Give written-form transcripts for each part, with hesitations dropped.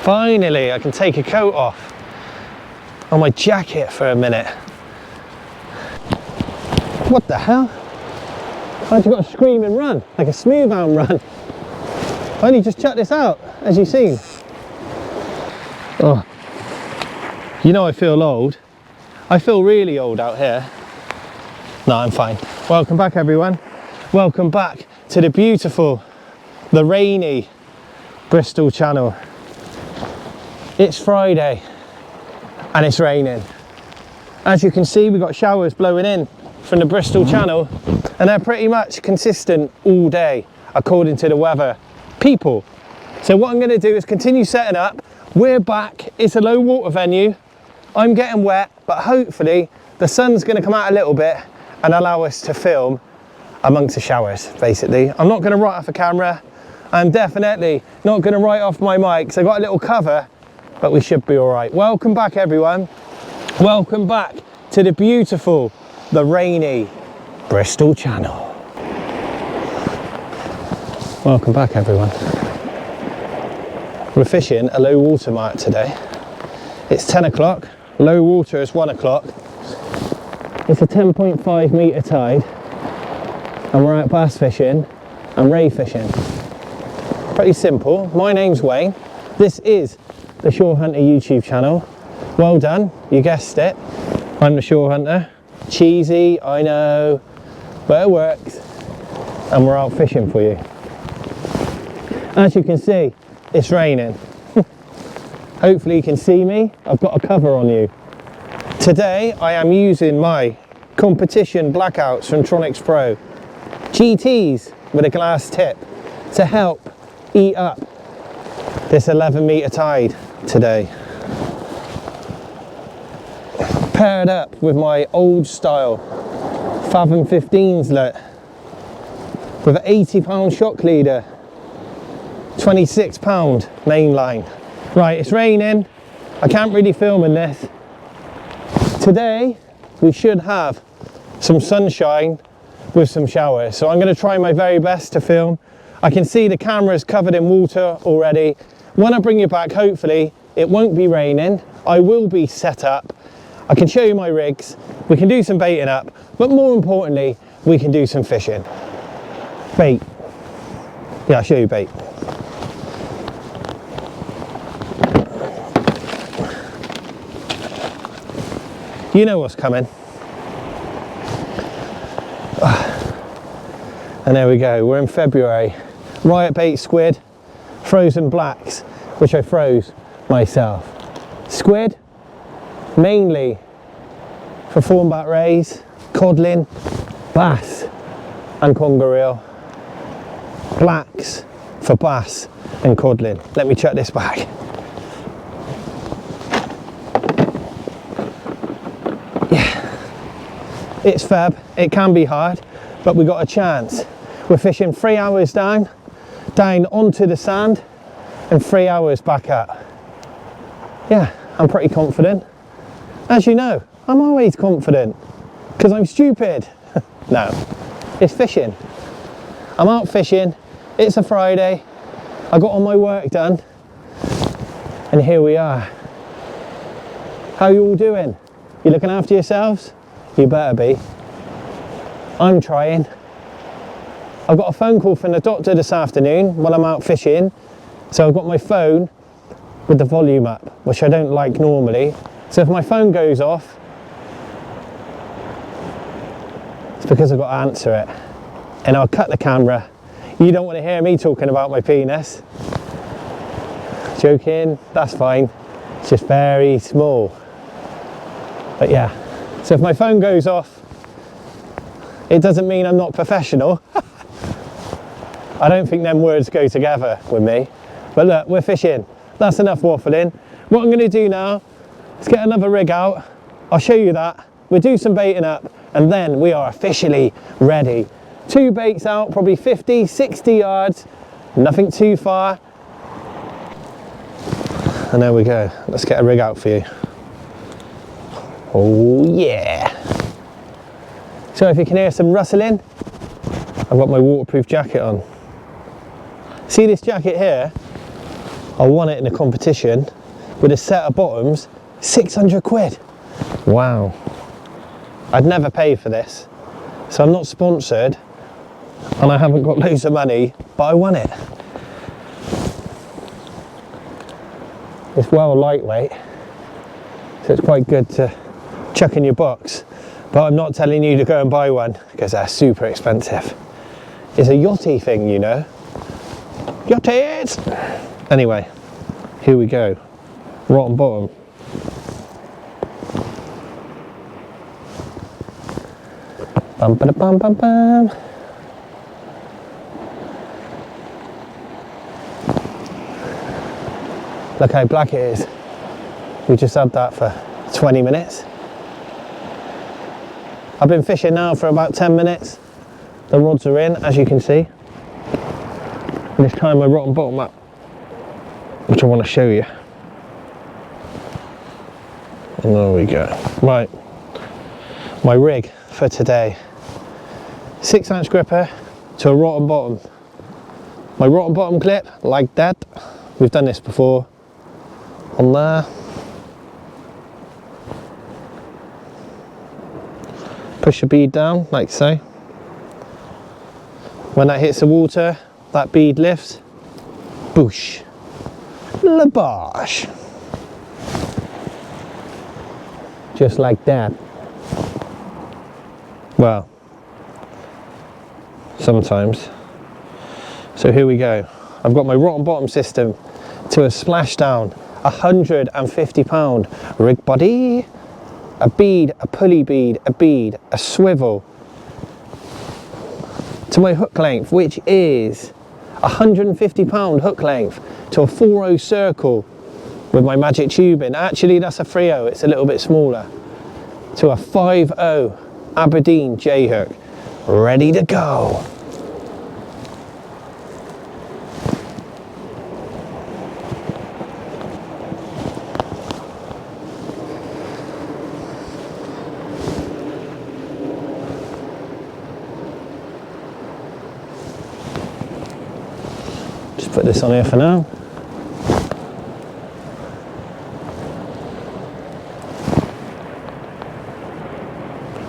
Finally, I can take a coat off on my jacket for a minute. What the hell? I've got to scream and run, like a smooth arm run. I only just chucked this out, as you've seen. Oh, you know I feel old. I feel really old out here. No, I'm fine. Welcome back, everyone. Welcome back to the beautiful, the rainy Bristol channel. It's Friday and it's raining. As you can see, we've got showers blowing in from the Bristol channel, and they're pretty much consistent all day according to the weather people. So what I'm going to do is continue setting up. We're back. It's a low water venue. I'm getting wet, but hopefully the sun's going to come out a little bit and allow us to film amongst the showers, basically. I'm not going to write off a camera. I'm definitely not going to write off my mic, so I've got a little cover, but we should be all right. Welcome back, everyone. Welcome back to the beautiful, the rainy Bristol channel. Welcome back, everyone. We're fishing a low water mark today. It's 10 o'clock, low water is 1 o'clock. It's a 10.5 metre tide, and we're out bass fishing and ray fishing. Pretty simple. My name's Wayne. This is the Shore Hunter YouTube channel. Well done, you guessed it. I'm the Shore Hunter. Cheesy, I know, but it works. And we're out fishing for you. As you can see, it's raining. Hopefully you can see me. I've got a cover on you. Today I am using my competition blackouts from Tronics Pro. GTs with a glass tip to help eat up this 11 metre tide today. Paired up with my old style Fathom 15s let with an 80-pound shock leader, 26-pound main line. Right, it's raining. I can't really film in this. Today we should have some sunshine with some showers, so I'm going to try my very best to film. I can see the camera's covered in water already. When I bring you back, hopefully it won't be raining. I will be set up. I can show you my rigs. We can do some baiting up, but more importantly, we can do some fishing. Bait. Yeah, I'll show you bait. You know what's coming. And there we go, we're in February. Riot bait squid, frozen blacks, which I froze myself. Squid, mainly for thornback rays, codlin, bass and conger eel. Blacks for bass and codlin. Let me check this back. It's Feb, it can be hard, but we got a chance. We're fishing 3 hours down onto the sand, and 3 hours back up. Yeah, I'm pretty confident. As you know, I'm always confident, because I'm stupid. No, it's fishing. I'm out fishing, it's a Friday, I got all my work done, and here we are. How you all doing? You looking after yourselves? You better be. I'm trying. I've got a phone call from the doctor this afternoon while I'm out fishing, so I've got my phone with the volume up, which I don't like normally. So if my phone goes off, it's because I've got to answer it. And I'll cut the camera. You don't want to hear me talking about my penis. Joking, that's fine. It's just very small. But yeah. So if my phone goes off, it doesn't mean I'm not professional. I don't think them words go together with me. But look, we're fishing. That's enough waffling. What I'm going to do now is get another rig out. I'll show you that. We'll do some baiting up, and then we are officially ready. 2 baits out, probably 50, 60 yards. Nothing too far. And there we go. Let's get a rig out for you. Oh yeah. So if you can hear some rustling, I've got my waterproof jacket on. See this jacket here? I won it in a competition with a set of bottoms, 600 quid. Wow. I'd never pay for this, so I'm not sponsored and I haven't got loads of money, but I won it. It's well lightweight, so it's quite good to chuck in your box, but I'm not telling you to go and buy one because they're super expensive. It's a yachty thing, you know. Yachties! Anyway, here we go. Rotten bottom. Bum ba da bum bum bum. Look how black it is. We just had that for 20 minutes. I've been fishing now for about 10 minutes. The rods are in, as you can see. And it's time my rotten bottom up, which I want to show you. And there we go. Right, my rig for today. 6-ounce gripper to a rotten bottom. My rotten bottom clip, like that. We've done this before. On there. Push the bead down, like so. When that hits the water, that bead lifts. Boosh. Labosh. Just like that. Well, sometimes. So here we go. I've got my rotten bottom system to a splashdown, £150 rig body, a bead, a pulley bead, a bead, a swivel, to my hook length, which is £150 hook length, to a 4-0 circle with my magic tubing. Actually, that's a 3-0, it's a little bit smaller, to a 5-0 Aberdeen J hook, ready to go. Just put this on here for now.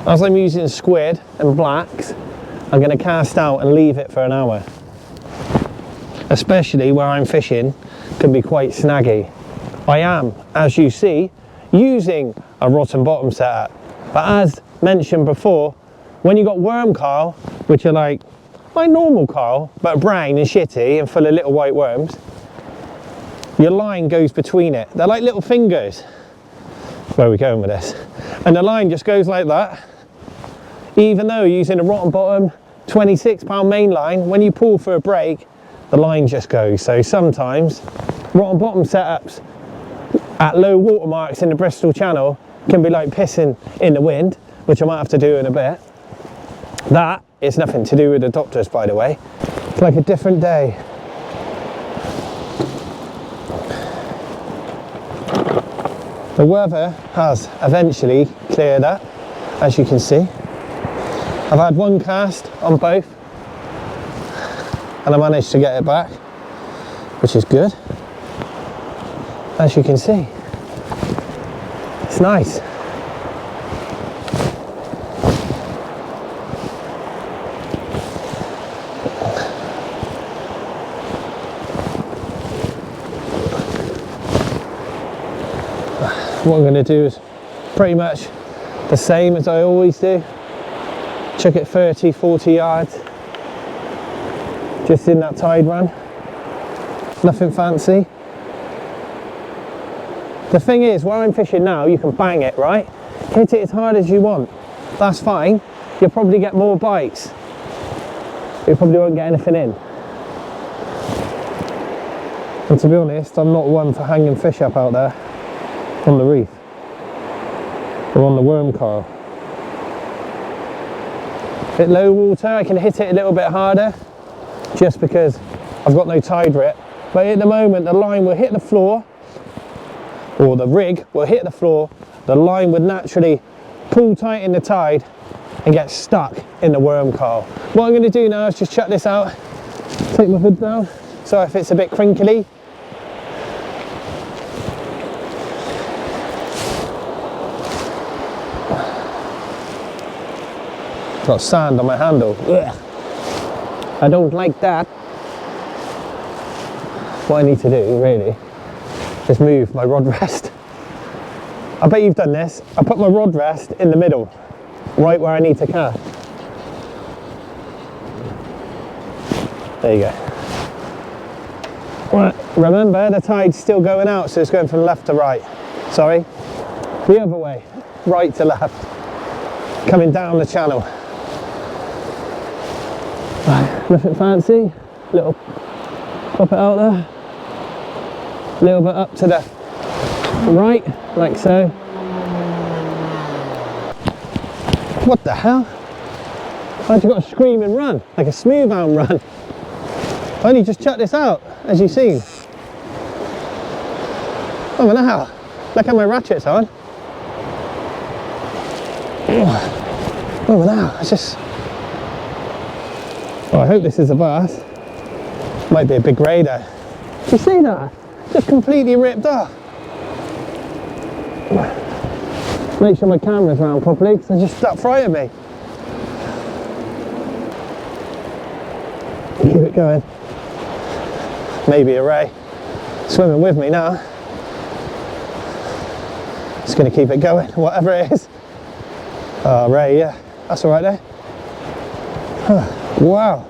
As I'm using squid and blacks, I'm going to cast out and leave it for an hour. Especially where I'm fishing can be quite snaggy. I am, as you see, using a rotten bottom setup. But as mentioned before, when you got worm coral, which are like normal coral, but brown and shitty and full of little white worms, your line goes between it. They're like little fingers. Where are we going with this? And the line just goes like that. Even though you're using a rotten bottom 26-pound main line, when you pull for a break, the line just goes. So sometimes rotten bottom setups at low water marks in the Bristol Channel can be like pissing in the wind, which I might have to do in a bit. That is nothing to do with the doctors, by the way. It's like a different day. The weather has eventually cleared up, as you can see. I've had one cast on both and I managed to get it back, which is good. As you can see, it's nice. What I'm going to do is pretty much the same as I always do. Chuck it 30, 40 yards, just in that tide run. Nothing fancy. The thing is, where I'm fishing now, you can bang it, right? Hit it as hard as you want. That's fine. You'll probably get more bites. You probably won't get anything in. And to be honest, I'm not one for hanging fish up out there on the reef or on the worm coral. At low water I can hit it a little bit harder just because I've got no tide rip, but at the moment the line will hit the floor, or the rig will hit the floor, the line would naturally pull tight in the tide and get stuck in the worm coral. What I'm going to do now is just chuck this out, take my hood down, so if it's a bit crinkly Got sand on my handle. Ugh. I don't like that. What I need to do, really, is move my rod rest. I bet you've done this. I put my rod rest in the middle, right where I need to cast. There you go. Right, remember, the tide's still going out, so it's going from left to right. Sorry, the other way, right to left, coming down the channel. Right, nothing fancy, little, pop it out there, a little bit up to the right, like so. What the hell? Why'd you got to scream and run, like a smooth arm run? I only just chucked this out, as you've seen. Oh no, look how my ratchet's on. Oh no, it's just... Oh, I hope this is a bass. Might be a big raider. Do you see that? Just completely ripped off. Make sure my camera's round properly, because I just stuck frightened me. Keep it going. Maybe a ray. Swimming with me now. Just going to keep it going, whatever it is. Oh, ray, yeah. That's all right there. Wow.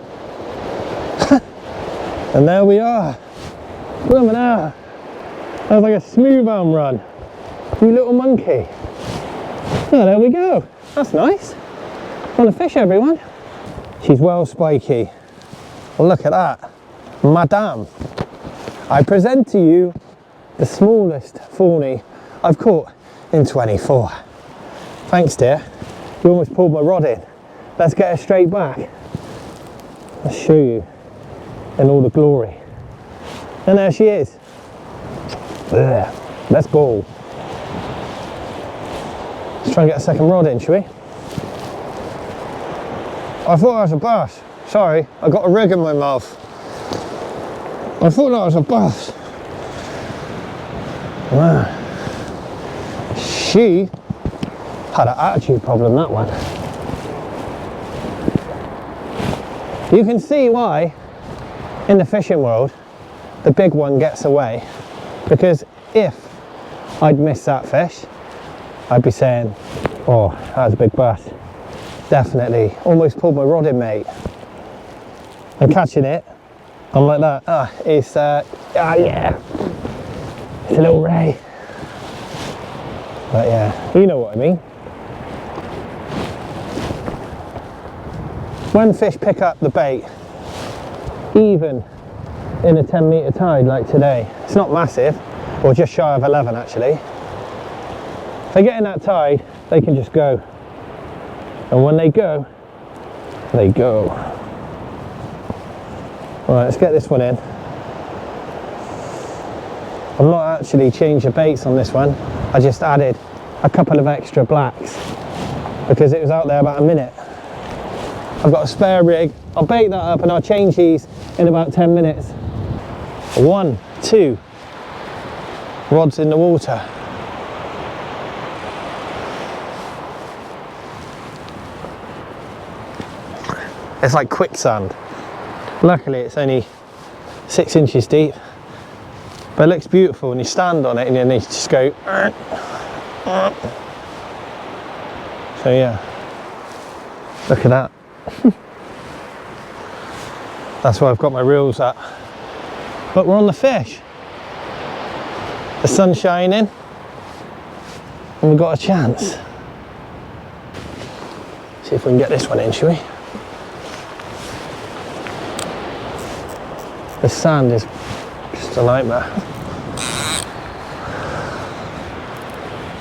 And there we are. Look at that. That was like a smooth arm run. You little monkey. Oh, there we go. That's nice. On a fish, everyone. She's well spiky. Look at that. Madame. I present to you the smallest fawny I've caught in 24. Thanks, dear. You almost pulled my rod in. Let's get her straight back. Let's show you in all the glory. And there she is. There. Let's go. Let's try and get a second rod in, shall we? I thought that was a bass. Sorry, I got a rig in my mouth. I thought that was a bass. Wow. She had an attitude problem, that one. You can see why, in the fishing world, the big one gets away. Because if I'd missed that fish, I'd be saying, oh, that was a big bass. Definitely. Almost pulled my rod in, mate. I'm catching it. I'm like that. Ah, it's, yeah. It's a little ray. But yeah, you know what I mean. When fish pick up the bait, even in a 10-metre tide like today, it's not massive, or just shy of 11 actually. If they get in that tide, they can just go. And when they go, they go. Alright, let's get this one in. I'm not actually changing baits on this one. I just added a couple of extra blacks because it was out there about a minute. I've got a spare rig. I'll bait that up and I'll change these in about 10 minutes. 1, 2 rods in the water. It's like quicksand. Luckily it's only 6 inches deep, but it looks beautiful when you stand on it and then you just go. So yeah, look at that. That's where I've got my reels at. But we're on the fish. The sun's shining and we've got a chance. See if we can get this one in, shall we? The sand is just a nightmare.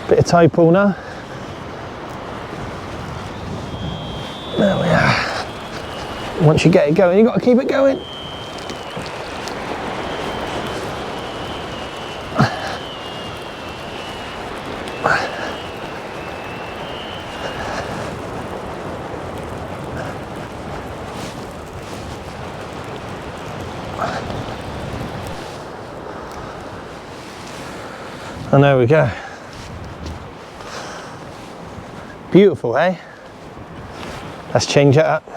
Bit of tide pull now. There we are. Once you get it going, you've got to keep it going. And there we go. Let's change it up.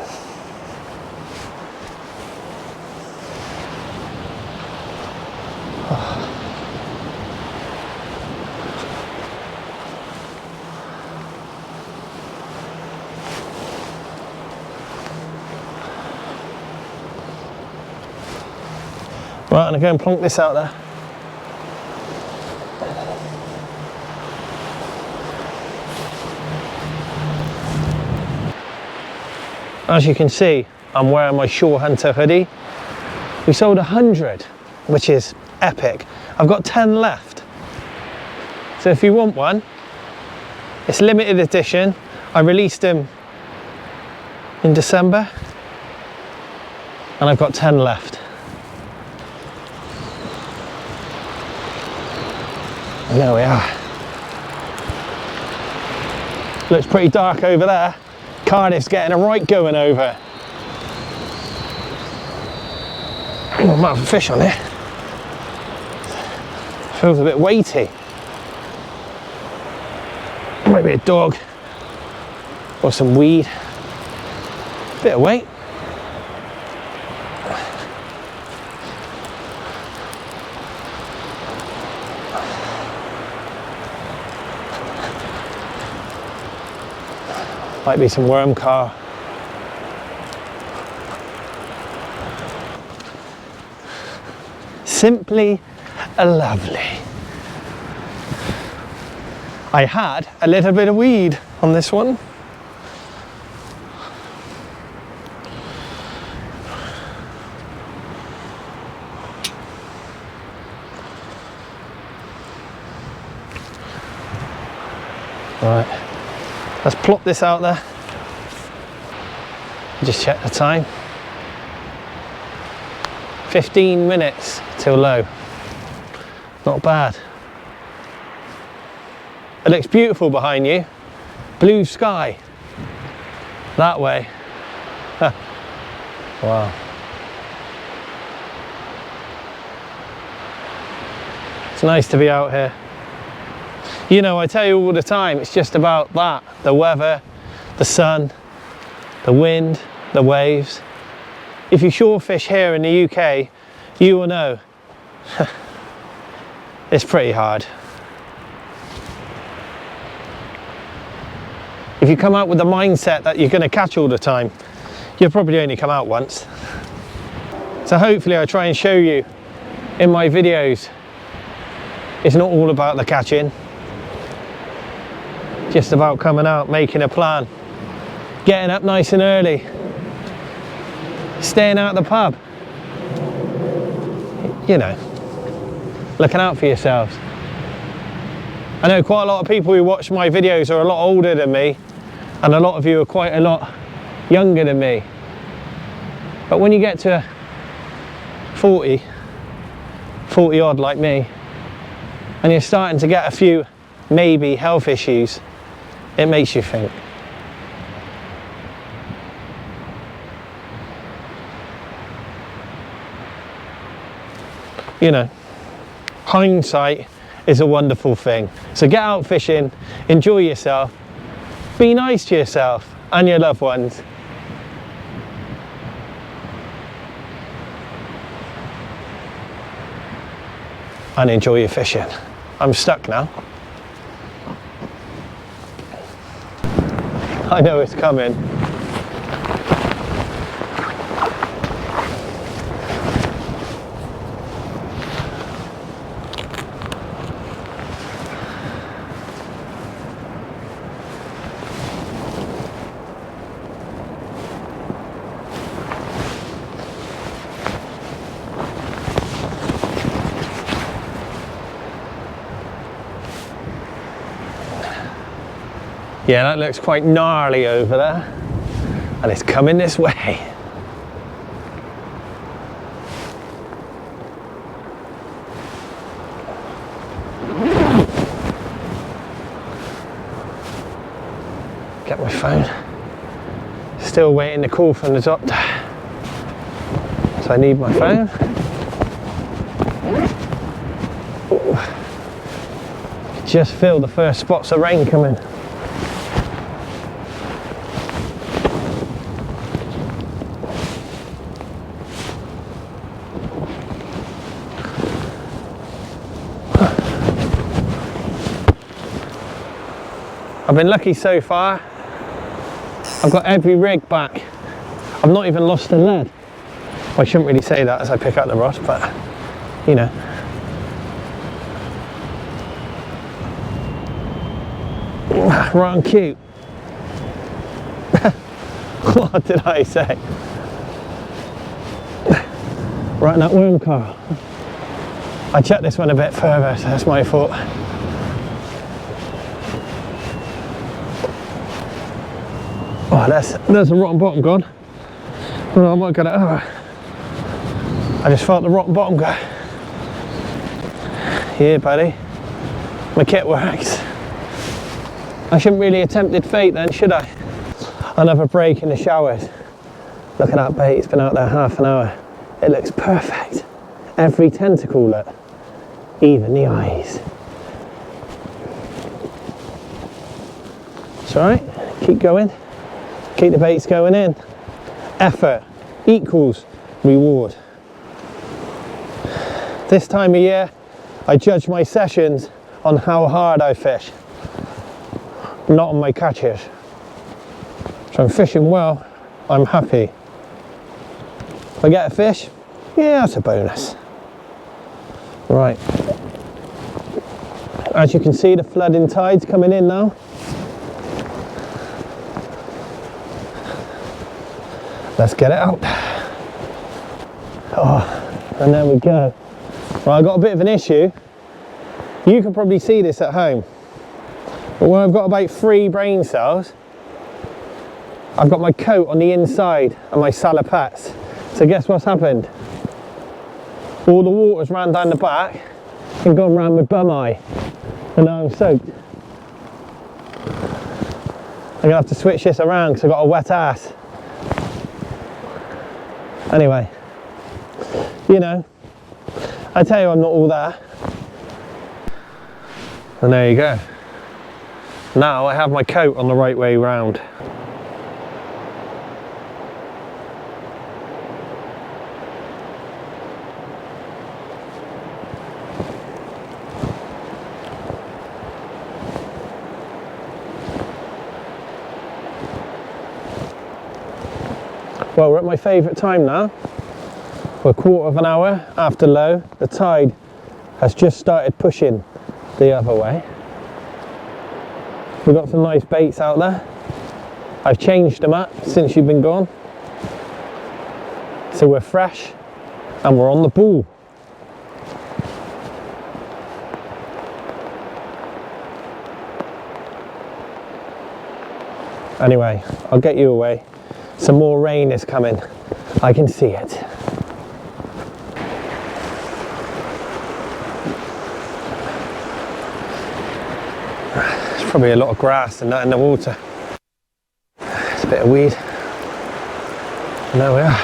Right, I'm going to go and plonk this out there. As you can see, I'm wearing my Shore Hunter hoodie. We sold 100, which is epic. I've got 10 left. So if you want one, it's limited edition. I released them in December, and I've got 10 left. And there we are. Looks pretty dark over there. Cardiff's getting a right going over. Oh, I might have a fish on it. Feels a bit weighty. Might be a dog or some weed. Bit of weight. Might be some worm car. Simply lovely. I had a little bit of weed on this one. Right. Let's plop this out there. Just check the time. 15 minutes till low. Not bad. It looks beautiful behind you. Blue sky. That way. Huh. Wow. It's nice to be out here. You know, I tell you all the time, it's just about that. The weather, the sun, the wind, the waves. If you shore fish here in the UK, you will know it's pretty hard. If you come out with the mindset that you're going to catch all the time, you'll probably only come out once. So hopefully I try and show you in my videos, it's not all about the catching. Just about coming out, making a plan, getting up nice and early, staying out of the pub, you know, looking out for yourselves. I know quite a lot of people who watch my videos are a lot older than me, and a lot of you are quite a lot younger than me. But when you get to 40 odd like me, and you're starting to get a few maybe health issues, it makes you think. You know, hindsight is a wonderful thing. So get out fishing, enjoy yourself, be nice to yourself and your loved ones. And enjoy your fishing. I'm stuck now. I know it's coming. Yeah, that looks quite gnarly over there, and it's coming this way. Get my phone. Still waiting to call from the doctor, so I need my phone. Ooh. Just feel the first spots of rain coming. been lucky so far. I've got every rig back. I've not even lost a lead. Well, I shouldn't really say that as I pick up the rod, but you know. Right on cue. What did I say? Right in that worm coral. I checked this one a bit further, so that's my fault. Oh, there's a rotten bottom gone. Well, I might get it over. I just felt the rotten bottom go. Yeah, buddy. My kit works. I shouldn't really have tempted fate then, should I? Another break in the showers. Look at that bait, it's been out there half an hour. It looks perfect. Every tentacle, look. Even the eyes. It's alright, keep going. Keep the baits going in. Effort equals reward. This time of year, I judge my sessions on how hard I fish, not on my catches. So I'm fishing well, I'm happy. If I get a fish, yeah, that's a bonus. Right. As you can see, the flooding tide's coming in now. Let's get it out. Oh, and there we go. Right, I've got a bit of an issue. You can probably see this at home. But when I've got about 3 brain cells, I've got my coat on the inside and my salopettes. So guess what's happened? All the water's ran down the back and gone round my bum eye. And now I'm soaked. I'm gonna have to switch this around because I've got a wet ass. Anyway, you know, I tell you I'm not all there. And there you go. Now I have my coat on the right way round. Well, we're at my favourite time now. We're a quarter of an hour after low. The tide has just started pushing the other way. We've got some nice baits out there. I've changed them up since you've been gone. So we're fresh and we're on the ball. Anyway, I'll get you away. Some more rain is coming. I can see it. There's probably a lot of grass and that in the water. It's a bit of weed. And there we are.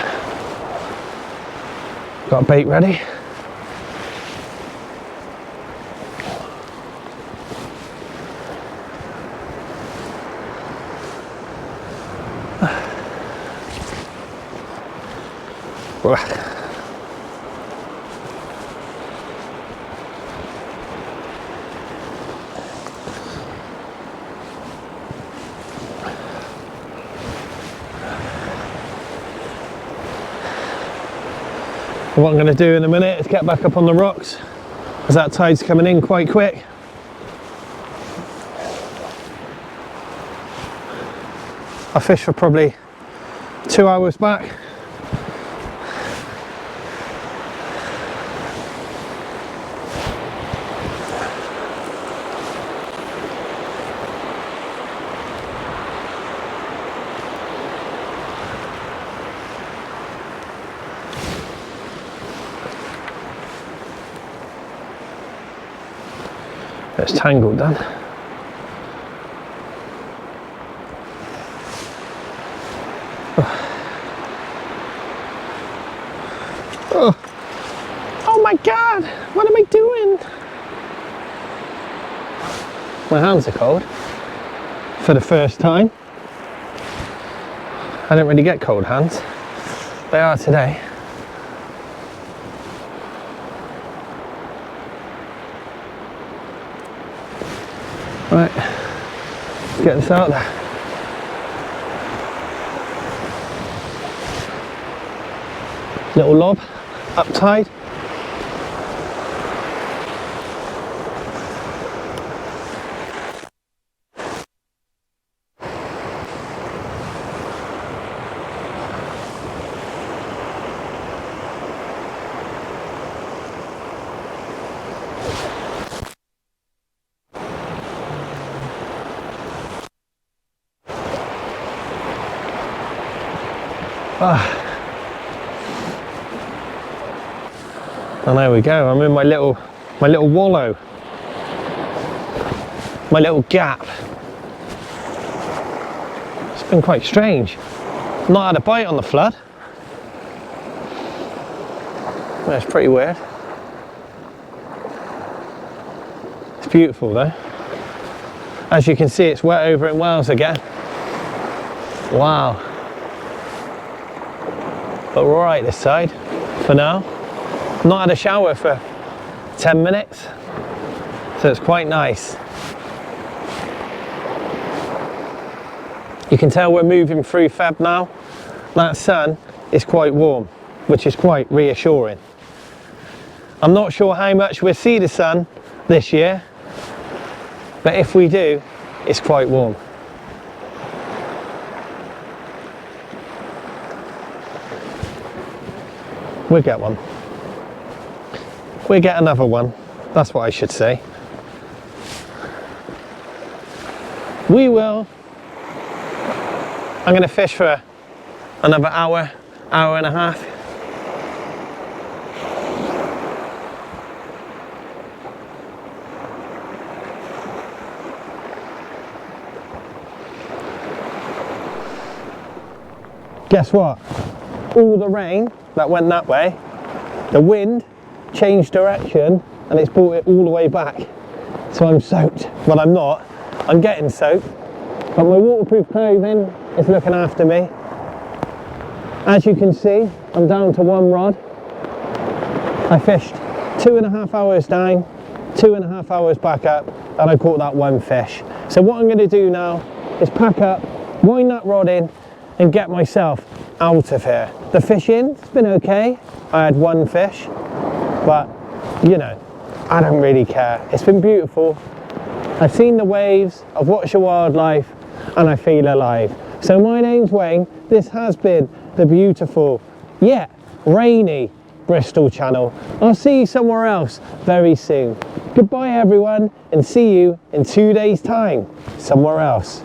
Got a bait ready. What I'm going to do in a minute is get back up on the rocks as that tide's coming in quite quick. I fished for probably 2 hours back. It's tangled then. Oh my God, what am I doing? My hands are cold for the first time. I don't really get cold hands. They are today. Right, get this out there. Little lob, up tide. And there we go, I'm in my little wallow, my little gap. It's been quite strange. Not had a bite on the flood. That's pretty weird. It's beautiful though. As you can see, it's wet over in Wales again. Wow. But we're all right this side for now. Not had a shower for 10 minutes, so it's quite nice. You can tell we're moving through Feb now. That sun is quite warm, which is quite reassuring. I'm not sure how much we'll see the sun this year, but if we do, it's quite warm. We'll get one. We'll get another one. That's what I should say. We will. I'm going to fish for another hour, hour and a half. Guess what? All the rain that went that way, the wind changed direction and it's brought it all the way back. So I'm soaked. Well, I'm not. I'm getting soaked. But my waterproof clothing is looking after me. As you can see, I'm down to one rod. I fished 2.5 hours down, 2.5 hours back up, and I caught that one fish. So what I'm going to do now is pack up, wind that rod in, and get myself out of here. The fishing's been okay. I had one fish, but you know, I don't really care. It's been beautiful. I've seen the waves, I've watched the wildlife, and I feel alive. So my name's Wayne. This has been the beautiful, yet rainy Bristol channel. I'll see you somewhere else very soon. Goodbye everyone, and see you in 2 days time somewhere else.